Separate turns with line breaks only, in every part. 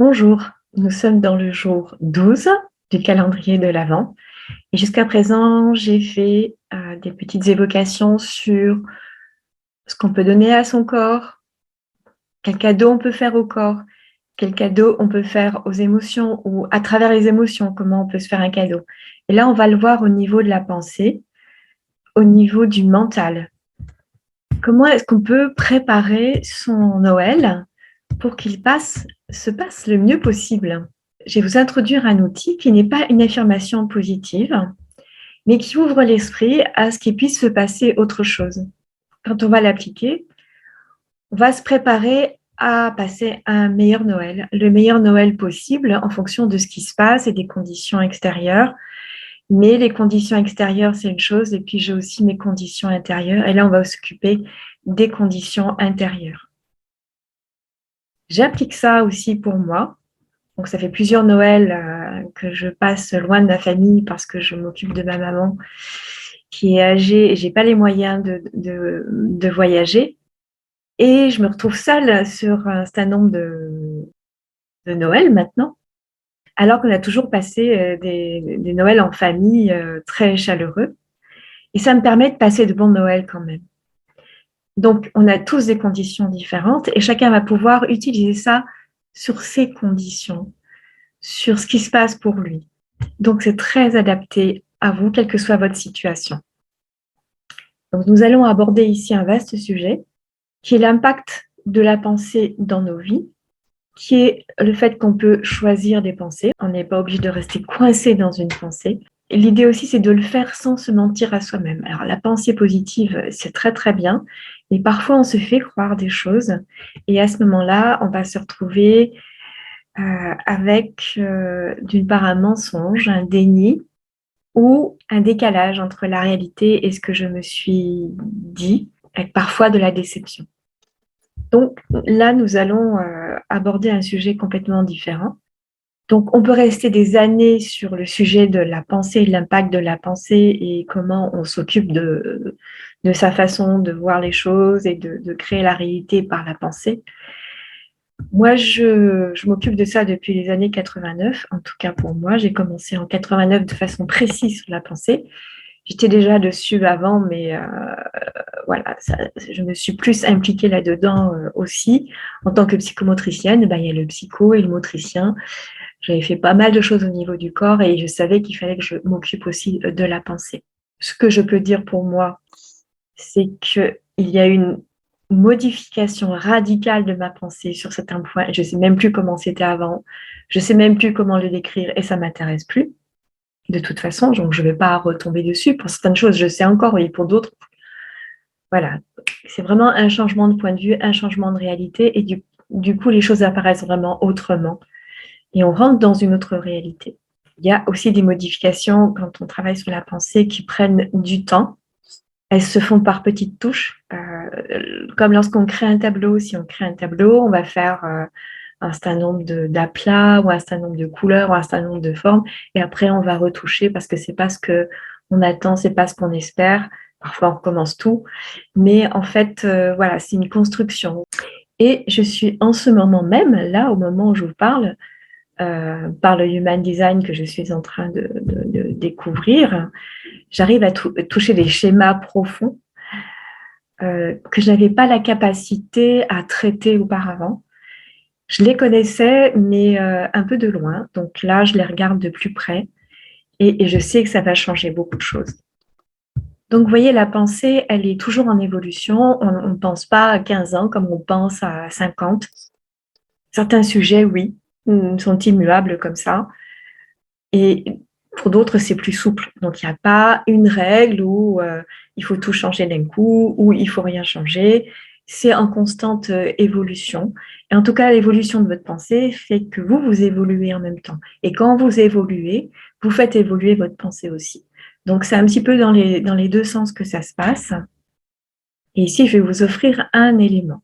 Bonjour, nous sommes dans le jour 12 du calendrier de l'Avent et jusqu'à présent, j'ai fait des petites évocations sur ce qu'on peut donner à son corps, quel cadeau on peut faire au corps, quel cadeau on peut faire aux émotions ou à travers les émotions, comment on peut se faire un cadeau. Et là, on va le voir au niveau de la pensée, au niveau du mental. Comment est-ce qu'on peut préparer son Noël pour qu'il se passe le mieux possible? Je vais vous introduire un outil qui n'est pas une affirmation positive, mais qui ouvre l'esprit à ce qu'il puisse se passer autre chose. Quand on va l'appliquer, on va se préparer à passer un meilleur Noël, le meilleur Noël possible en fonction de ce qui se passe et des conditions extérieures. Mais les conditions extérieures, c'est une chose, et puis j'ai aussi mes conditions intérieures. Et là, on va s'occuper des conditions intérieures. J'applique ça aussi pour moi. Donc, ça fait plusieurs Noëls que je passe loin de ma famille parce que je m'occupe de ma maman qui est âgée et je n'ai pas les moyens de voyager. Et je me retrouve seule sur un certain nombre de Noëls maintenant, alors qu'on a toujours passé des Noëls en famille très chaleureux. Et ça me permet de passer de bons Noëls quand même. Donc, on a tous des conditions différentes et chacun va pouvoir utiliser ça sur ses conditions, sur ce qui se passe pour lui. Donc, c'est très adapté à vous, quelle que soit votre situation. Donc, nous allons aborder ici un vaste sujet qui est l'impact de la pensée dans nos vies, qui est le fait qu'on peut choisir des pensées. On n'est pas obligé de rester coincé dans une pensée. Et l'idée aussi, c'est de le faire sans se mentir à soi-même. Alors, la pensée positive, c'est très, très bien. Mais parfois, on se fait croire des choses. Et à ce moment-là, on va se retrouver avec, d'une part, un mensonge, un déni ou un décalage entre la réalité et ce que je me suis dit, avec parfois de la déception. Donc là, nous allons aborder un sujet complètement différent. Donc, on peut rester des années sur le sujet de la pensée, l'impact de la pensée et comment on s'occupe de sa façon de voir les choses et de créer la réalité par la pensée. Moi, je m'occupe de ça depuis les années 89, en tout cas pour moi. J'ai commencé en 89 de façon précise sur la pensée. J'étais déjà dessus avant, mais voilà, je me suis plus impliquée là-dedans aussi. En tant que psychomotricienne, il y a le psycho et le motricien. J'avais fait pas mal de choses au niveau du corps et je savais qu'il fallait que je m'occupe aussi de la pensée. Ce que je peux dire pour moi, c'est qu'il y a une modification radicale de ma pensée sur certains points. Je ne sais même plus comment c'était avant. Je ne sais même plus comment le décrire et ça ne m'intéresse plus. De toute façon, donc je ne vais pas retomber dessus. Pour certaines choses, je sais encore, et pour d'autres, voilà. C'est vraiment un changement de point de vue, un changement de réalité et du coup, les choses apparaissent vraiment autrement et on rentre dans une autre réalité. Il y a aussi des modifications quand on travaille sur la pensée qui prennent du temps. Elles se font par petites touches. Comme lorsqu'on crée un tableau, si on crée un tableau, on va faire un certain nombre d'aplats ou un certain nombre de couleurs ou un certain nombre de formes et après on va retoucher parce que c'est pas ce qu'on attend, c'est pas ce qu'on espère. Parfois on recommence tout, mais en fait voilà, c'est une construction. Et je suis en ce moment même, là au moment où je vous parle, par le Human Design que je suis en train de découvrir, j'arrive à toucher des schémas profonds que je n'avais pas la capacité à traiter auparavant. Je les connaissais, mais un peu de loin. Donc là, je les regarde de plus près et je sais que ça va changer beaucoup de choses. Donc, vous voyez, la pensée, elle est toujours en évolution. On ne pense pas à 15 ans comme on pense à 50. Certains sujets, oui, sont immuables comme ça. Et pour d'autres, c'est plus souple. Donc, il n'y a pas une règle où il faut tout changer d'un coup, ou il faut rien changer. C'est en constante évolution. Et en tout cas, l'évolution de votre pensée fait que vous évoluez en même temps. Et quand vous évoluez, vous faites évoluer votre pensée aussi. Donc, c'est un petit peu dans les deux sens que ça se passe. Et ici, je vais vous offrir un élément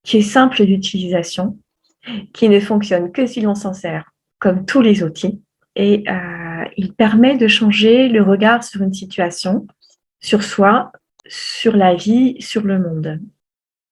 qui est simple d'utilisation, qui ne fonctionne que si l'on s'en sert comme tous les outils. Et il permet de changer le regard sur une situation, sur soi, sur la vie, sur le monde.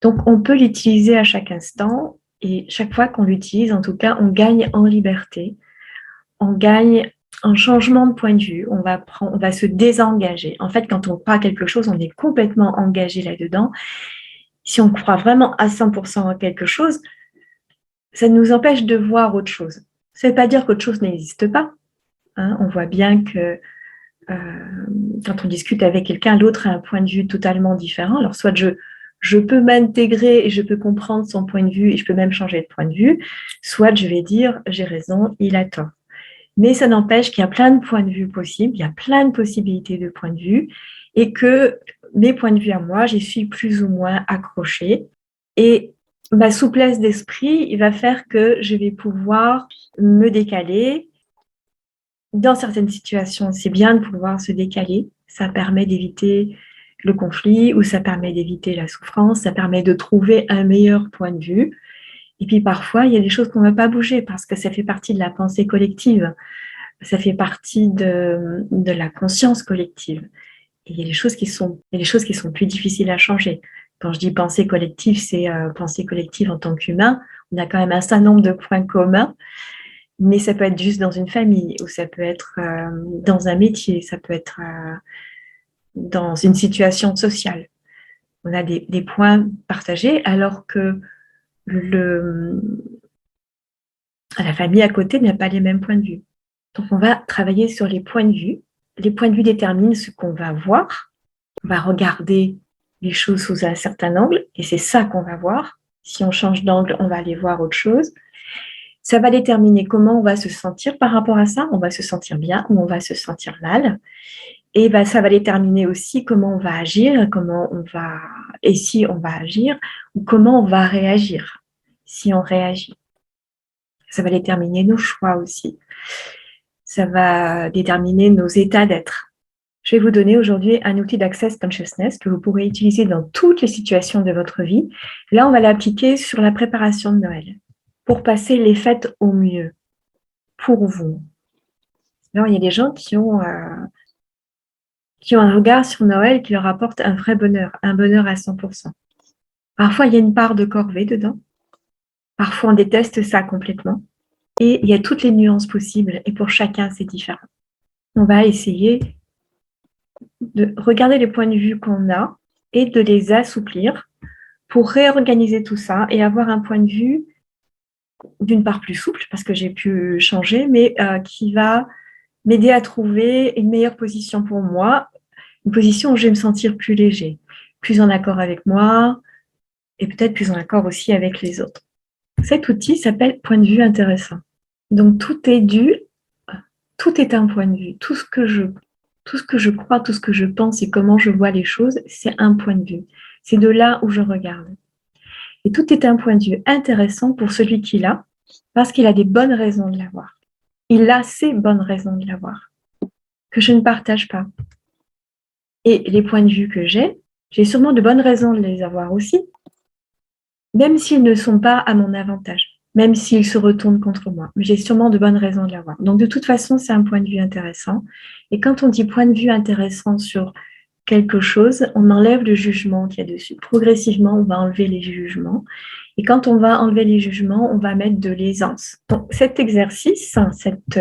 Donc, on peut l'utiliser à chaque instant Et chaque fois qu'on l'utilise, en tout cas, on gagne en liberté, on gagne en changement de point de vue, on va se désengager. En fait, quand on croit à quelque chose, on est complètement engagé là-dedans. Si on croit vraiment à 100% en quelque chose, ça nous empêche de voir autre chose. Ça ne veut pas dire qu'autre chose n'existe pas. Hein. On voit bien que quand on discute avec quelqu'un, l'autre a un point de vue totalement différent. Alors, soit je peux m'intégrer et je peux comprendre son point de vue et je peux même changer de point de vue, soit je vais dire j'ai raison, il a tort. Mais ça n'empêche qu'il y a plein de points de vue possibles, il y a plein de possibilités de points de vue et que mes points de vue à moi, j'y suis plus ou moins accrochée. Et ma souplesse d'esprit, il va faire que je vais pouvoir me décaler. Dans certaines situations, c'est bien de pouvoir se décaler. Ça permet d'éviter le conflit ou ça permet d'éviter la souffrance, ça permet de trouver un meilleur point de vue. Et puis parfois, il y a des choses qu'on ne va pas bouger parce que ça fait partie de la pensée collective, ça fait partie de la conscience collective. Et il y a des choses qui sont plus difficiles à changer. Quand je dis pensée collective, c'est pensée collective en tant qu'humain. On a quand même un certain nombre de points communs. Mais ça peut être juste dans une famille, ou ça peut être dans un métier, ça peut être dans une situation sociale. On a des points partagés, alors que la famille à côté n'a pas les mêmes points de vue. Donc on va travailler sur les points de vue. Les points de vue déterminent ce qu'on va voir. On va regarder les choses sous un certain angle, et c'est ça qu'on va voir. Si on change d'angle, on va aller voir autre chose. Ça va déterminer comment on va se sentir par rapport à ça. On va se sentir bien ou on va se sentir mal. Et ça va déterminer aussi comment on va agir, et si on va agir, ou comment on va réagir si on réagit. Ça va déterminer nos choix aussi. Ça va déterminer nos états d'être. Je vais vous donner aujourd'hui un outil d'Access Consciousness que vous pourrez utiliser dans toutes les situations de votre vie. Là, on va l'appliquer sur la préparation de Noël pour passer les fêtes au mieux pour vous. Alors, il y a des gens qui ont un regard sur Noël qui leur apporte un vrai bonheur, un bonheur à 100%. Parfois, il y a une part de corvée dedans. Parfois, on déteste ça complètement. Et il y a toutes les nuances possibles. Et pour chacun, c'est différent. On va essayer de regarder les points de vue qu'on a et de les assouplir pour réorganiser tout ça et avoir un point de vue d'une part plus souple, parce que j'ai pu changer, mais qui va m'aider à trouver une meilleure position pour moi, une position où je vais me sentir plus léger, plus en accord avec moi et peut-être plus en accord aussi avec les autres. Cet outil s'appelle point de vue intéressant. Donc tout est un point de vue. Tout ce que je crois, tout ce que je pense et comment je vois les choses, c'est un point de vue. C'est de là où je regarde. Et tout est un point de vue intéressant pour celui qui l'a, parce qu'il a des bonnes raisons de l'avoir. Il a ses bonnes raisons de l'avoir, que je ne partage pas. Et les points de vue que j'ai sûrement de bonnes raisons de les avoir aussi, même s'ils ne sont pas à mon avantage, même s'ils se retournent contre moi. Mais j'ai sûrement de bonnes raisons de l'avoir. Donc de toute façon, c'est un point de vue intéressant. Et quand on dit point de vue intéressant sur quelque chose, on enlève le jugement qu'il y a dessus. Progressivement, on va enlever les jugements. Et quand on va enlever les jugements, on va mettre de l'aisance. Donc cet exercice,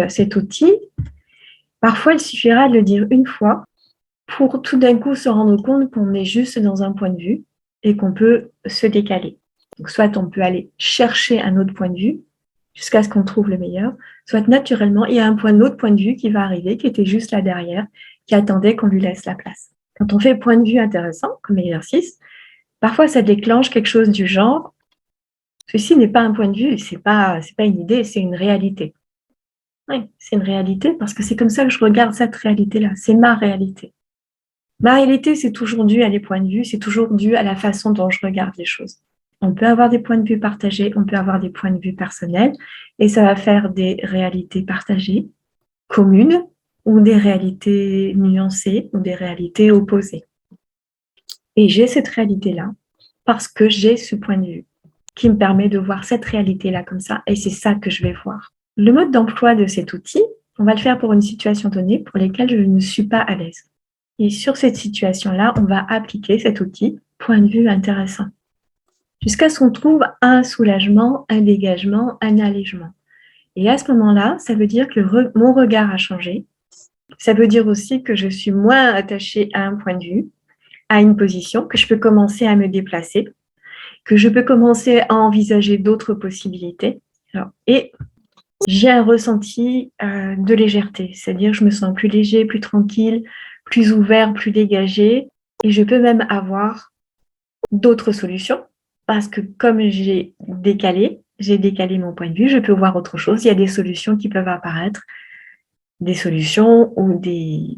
cet outil, parfois il suffira de le dire une fois pour tout d'un coup se rendre compte qu'on est juste dans un point de vue et qu'on peut se décaler. Donc, soit on peut aller chercher un autre point de vue jusqu'à ce qu'on trouve le meilleur, soit naturellement, il y a un autre point de vue qui va arriver, qui était juste là derrière, qui attendait qu'on lui laisse la place. Quand on fait point de vue intéressant comme exercice, parfois ça déclenche quelque chose du genre « ceci n'est pas un point de vue, c'est pas une idée, c'est une réalité ». Oui, c'est une réalité parce que c'est comme ça que je regarde cette réalité-là, c'est ma réalité. Ma réalité, c'est toujours dû à des points de vue, c'est toujours dû à la façon dont je regarde les choses. On peut avoir des points de vue partagés, on peut avoir des points de vue personnels, et ça va faire des réalités partagées, communes, ou des réalités nuancées, ou des réalités opposées. Et j'ai cette réalité-là parce que j'ai ce point de vue qui me permet de voir cette réalité-là comme ça, et c'est ça que je vais voir. Le mode d'emploi de cet outil, on va le faire pour une situation donnée pour laquelle je ne suis pas à l'aise. Et sur cette situation-là, on va appliquer cet outil, point de vue intéressant. jusqu'à ce qu'on trouve un soulagement, un dégagement, un allègement. Et à ce moment-là, ça veut dire que mon regard a changé. Ça veut dire aussi que je suis moins attachée à un point de vue, à une position, que je peux commencer à me déplacer, que je peux commencer à envisager d'autres possibilités. Et j'ai un ressenti de légèreté, c'est-à-dire je me sens plus léger, plus tranquille, plus ouvert, plus dégagé, et je peux même avoir d'autres solutions, parce que comme j'ai décalé mon point de vue, je peux voir autre chose. Il y a des solutions qui peuvent apparaître, des solutions ou des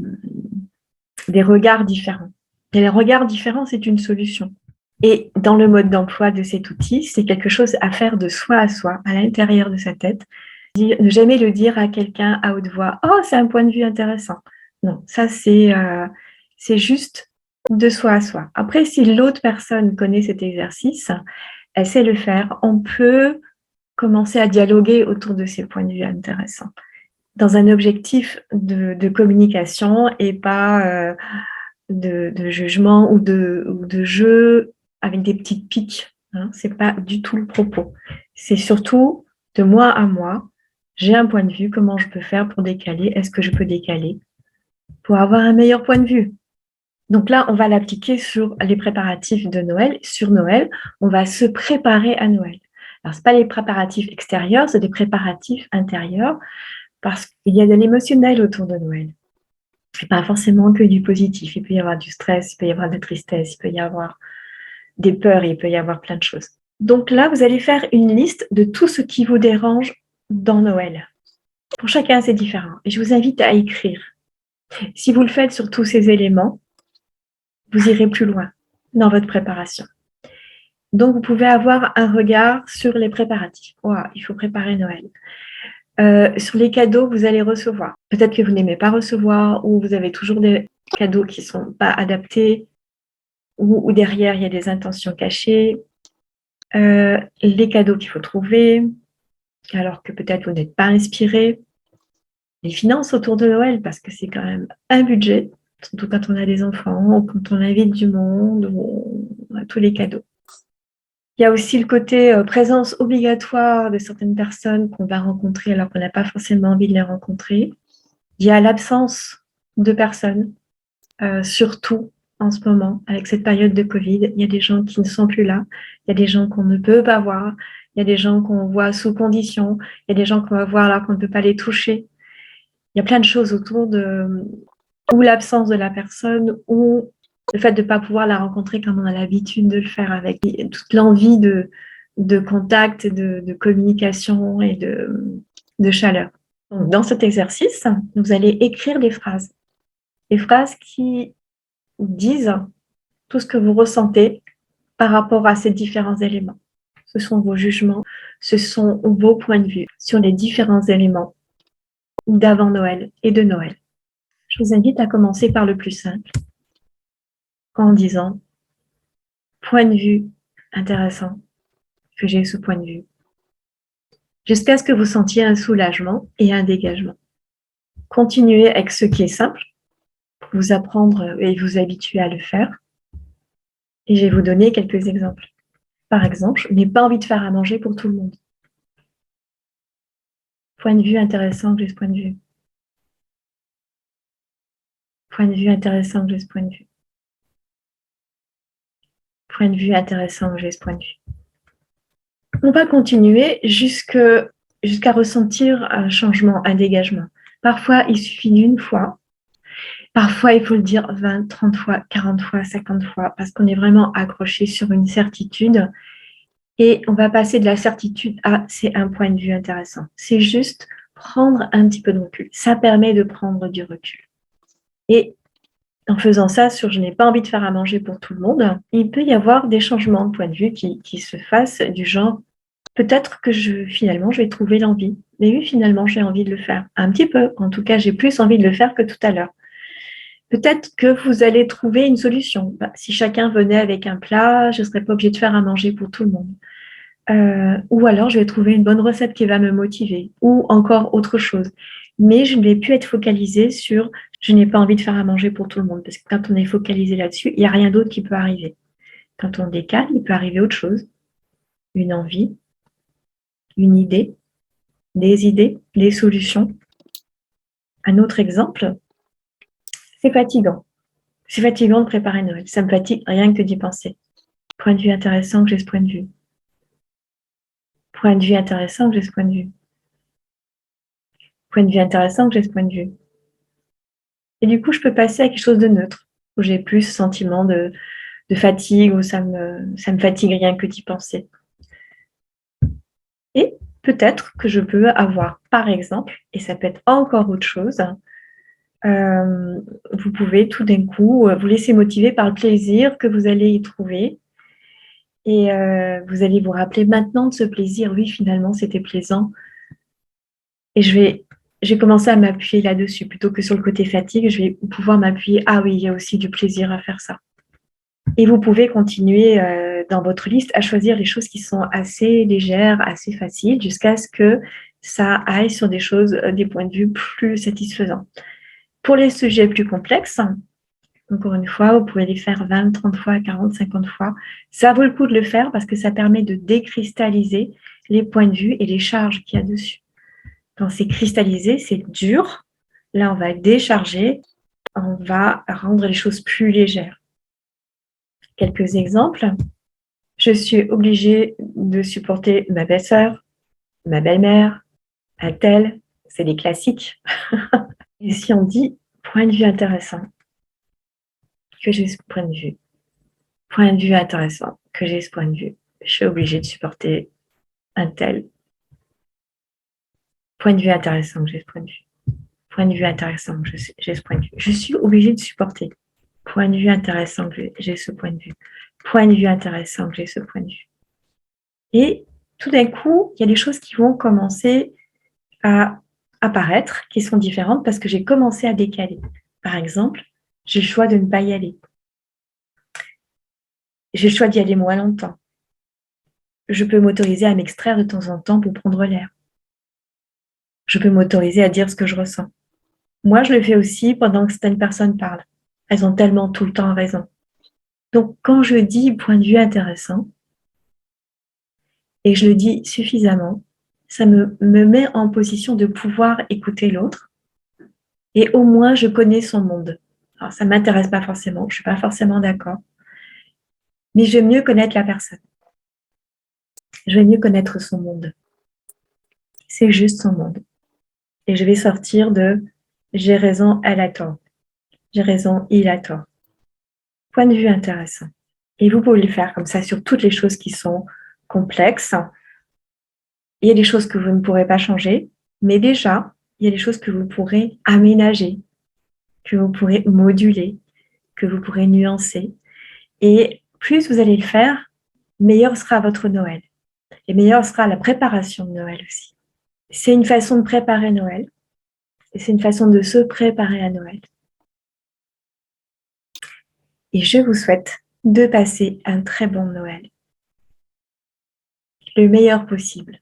regards différents. Et les regards différents, c'est une solution. Et dans le mode d'emploi de cet outil, c'est quelque chose à faire de soi à soi, à l'intérieur de sa tête. Ne jamais le dire à quelqu'un à haute voix. Oh, c'est un point de vue intéressant. Non, ça c'est juste de soi à soi. Après, si l'autre personne connaît cet exercice, elle sait le faire. On peut commencer à dialoguer autour de ces points de vue intéressants, dans un objectif de communication et pas de jugement ou de jeu avec des petites piques. Hein. C'est pas du tout le propos. C'est surtout de moi à moi. J'ai un point de vue, comment je peux faire pour décaler? Est-ce que je peux décaler pour avoir un meilleur point de vue? Donc là, on va l'appliquer sur les préparatifs de Noël. Sur Noël, on va se préparer à Noël. Alors, ce pas les préparatifs extérieurs, c'est des préparatifs intérieurs parce qu'il y a de l'émotionnel autour de Noël. Et pas forcément que du positif. Il peut y avoir du stress, il peut y avoir de la tristesse, il peut y avoir des peurs, il peut y avoir plein de choses. Donc là, vous allez faire une liste de tout ce qui vous dérange dans Noël. Pour chacun, c'est différent. Et je vous invite à écrire. Si vous le faites sur tous ces éléments, vous irez plus loin dans votre préparation. Donc, vous pouvez avoir un regard sur les préparatifs. Wow, il faut préparer Noël. Sur les cadeaux que vous allez recevoir. Peut-être que vous n'aimez pas recevoir ou vous avez toujours des cadeaux qui ne sont pas adaptés ou derrière, il y a des intentions cachées. Les cadeaux qu'il faut trouver, alors que peut-être vous n'êtes pas inspiré. Les finances autour de Noël, parce que c'est quand même un budget, surtout quand on a des enfants, ou quand on invite du monde, ou on a tous les cadeaux. Il y a aussi le côté présence obligatoire de certaines personnes qu'on va rencontrer alors qu'on n'a pas forcément envie de les rencontrer. Il y a l'absence de personnes, surtout en ce moment, avec cette période de Covid. Il y a des gens qui ne sont plus là, il y a des gens qu'on ne peut pas voir, il y a des gens qu'on voit sous condition, il y a des gens qu'on va voir alors qu'on ne peut pas les toucher. Il y a plein de choses autour de ou l'absence de la personne ou le fait de ne pas pouvoir la rencontrer comme on a l'habitude de le faire avec toute l'envie de contact, de communication et de chaleur. Donc, dans cet exercice, vous allez écrire des phrases qui disent tout ce que vous ressentez par rapport à ces différents éléments. Ce sont vos jugements, ce sont vos points de vue sur les différents éléments d'avant Noël et de Noël. Je vous invite à commencer par le plus simple, en disant point de vue intéressant que j'ai ce point de vue, jusqu'à ce que vous sentiez un soulagement et un dégagement. Continuez avec ce qui est simple, pour vous apprendre et vous habituer à le faire. Et je vais vous donner quelques exemples. Par exemple, je n'ai pas envie de faire à manger pour tout le monde. Point de vue intéressant que j'ai ce point de vue. Point de vue intéressant que j'ai ce point de vue. Point de vue intéressant que j'ai ce point de vue. On va continuer jusqu'à ressentir un changement, un dégagement. Parfois, il suffit d'une fois. Parfois, il faut le dire 20, 30 fois, 40 fois, 50 fois, parce qu'on est vraiment accroché sur une certitude. Et on va passer de la certitude à c'est un point de vue intéressant. C'est juste prendre un petit peu de recul. Ça permet de prendre du recul. Et en faisant ça sur je n'ai pas envie de faire à manger pour tout le monde, il peut y avoir des changements de point de vue qui se fassent du genre peut-être que finalement je vais trouver l'envie. Mais oui, finalement j'ai envie de le faire. Un petit peu. En tout cas, j'ai plus envie de le faire que tout à l'heure. Peut-être que vous allez trouver une solution. Si chacun venait avec un plat, je ne serais pas obligée de faire à manger pour tout le monde. Ou alors je vais trouver une bonne recette qui va me motiver, ou encore autre chose. Mais je ne vais plus être focalisée sur je n'ai pas envie de faire à manger pour tout le monde, parce que quand on est focalisé là-dessus, il n'y a rien d'autre qui peut arriver. Quand on décale, il peut arriver autre chose. une envie, une idée, des solutions. Un autre exemple, c'est fatigant. C'est fatigant de préparer Noël. Ça me fatigue rien que d'y penser. Point de vue intéressant que j'ai ce point de vue. Point de vue intéressant que j'ai ce point de vue. Point de vue intéressant que j'ai ce point de vue. Et du coup, je peux passer à quelque chose de neutre, où j'ai plus ce sentiment de fatigue, où ça me fatigue rien que d'y penser. Et peut-être que je peux avoir, par exemple, et ça peut être encore autre chose, vous pouvez tout d'un coup vous laisser motiver par le plaisir que vous allez y trouver. Et vous allez vous rappeler maintenant de ce plaisir. Oui, finalement, c'était plaisant. Et je vais commencer à m'appuyer là-dessus. Plutôt que sur le côté fatigue, je vais pouvoir m'appuyer. Ah oui, il y a aussi du plaisir à faire ça. Et vous pouvez continuer dans votre liste à choisir les choses qui sont assez légères, assez faciles, jusqu'à ce que ça aille sur des choses, des points de vue plus satisfaisants. Pour les sujets plus complexes, encore une fois, vous pouvez les faire 20, 30 fois, 40, 50 fois. Ça vaut le coup de le faire parce que ça permet de décristalliser les points de vue et les charges qu'il y a dessus. Quand c'est cristallisé, c'est dur. Là, on va décharger, on va rendre les choses plus légères. Quelques exemples. Je suis obligée de supporter ma belle-sœur, ma belle-mère, un tel, c'est les classiques. Et si on dit point de vue intéressant, que j'ai ce point de vue, point de vue intéressant, que j'ai ce point de vue, je suis obligée de supporter un tel. Point de vue intéressant, que j'ai ce point de vue. Point de vue intéressant, que j'ai ce point de vue. Je suis obligée de supporter. Point de vue intéressant, que j'ai ce point de vue. Point de vue intéressant, que j'ai ce point de vue. Et tout d'un coup, il y a des choses qui vont commencer à apparaître, qui sont différentes parce que j'ai commencé à décaler. Par exemple, j'ai le choix de ne pas y aller. J'ai le choix d'y aller moins longtemps. Je peux m'autoriser à m'extraire de temps en temps pour prendre l'air. Je peux m'autoriser à dire ce que je ressens. Moi, je le fais aussi pendant que certaines personnes parlent. Elles ont tellement tout le temps raison. Donc, quand je dis point de vue intéressant, et je le dis suffisamment, ça me met en position de pouvoir écouter l'autre, et au moins je connais son monde. Alors, ça ne m'intéresse pas forcément, je ne suis pas forcément d'accord, mais je vais mieux connaître la personne. Je vais mieux connaître son monde. C'est juste son monde. Et je vais sortir de j'ai raison, elle a tort. J'ai raison, il a tort. Point de vue intéressant. Et vous pouvez le faire comme ça sur toutes les choses qui sont complexes. Il y a des choses que vous ne pourrez pas changer, mais déjà, il y a des choses que vous pourrez aménager, que vous pourrez moduler, que vous pourrez nuancer. Et plus vous allez le faire, meilleur sera votre Noël. Et meilleure sera la préparation de Noël aussi. C'est une façon de préparer Noël. Et c'est une façon de se préparer à Noël. Et je vous souhaite de passer un très bon Noël. Le meilleur possible.